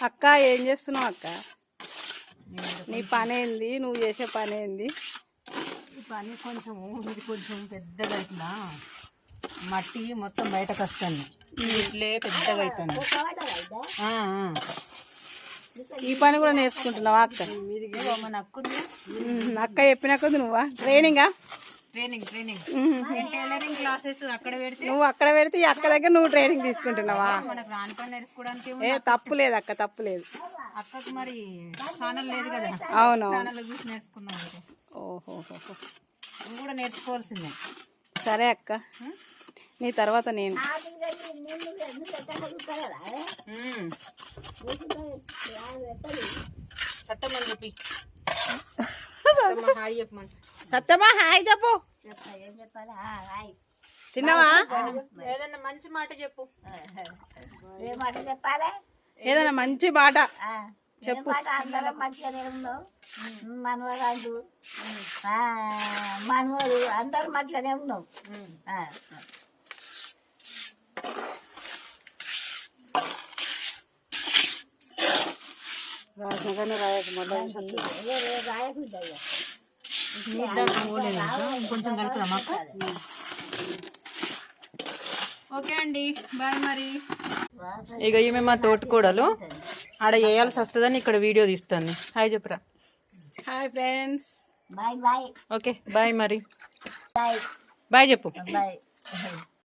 అక్క ఏం చేస్తున్నావు అక్క? నీ పని ఏంది? నువ్వు చేసే పని ఏంది? ఈ పని ఇది కొంచెం పెద్దగా ఇట్లా మట్టి మొత్తం బయటకు వస్తుంది. ఇట్లే పెద్దగా అవుతుంది. ఈ పని కూడా నేర్చుకుంటున్నావా అక్క? మన అక్కుంది. అక్క చెప్పిన కొద్ది నువ్వా? ట్రైనింగా? ట్రైనింగ్ టైలరింగ్ క్లాసెస్ అక్కడ పెడితే నువ్వు అక్కడ పెడితే ఈ అక్క దగ్గర నువ్వు ట్రైనింగ్ తీసుకుంటున్నావా? మనకు రాని పని నేర్చుకోవడానికి ఏ తప్పు లేదు అక్క, తప్పు లేదు. అక్కకు మరి ఛానల్ లేదు కదా, అవును, ఛానల్ చూసి నేర్చుకున్నాం. ఓహో, నువ్వు కూడా నేర్చుకోవాల్సిందే. సరే అక్క, నీ తర్వాత నేను. సత్తమ్మని చెప్పి హాయ్ చెప్పమని. సత్యమా హాయ్ చెప్పు. తిన్నావా? ఏదన్నా మంచి మాట చెప్పు. ఏదైనా మంచి మాట చెప్పు. మనవరాజు మనవడు అందరు మంచిగానే ఉన్నాం. రాసినగానే రాయకుండా కొంచెం కలుపుదామా? ఓకే అండి, బాయ్. మరి ఇక ఈమె మా తోటకూడలు ఆడ వేయాల్సి వస్తుందని ఇక్కడ వీడియో తీస్తాను. హాయ్ చెప్పురా. Hi friends. Bye bye. Okay bye. మరి బాయ్ బాయ్ చెప్పు. బాయ్.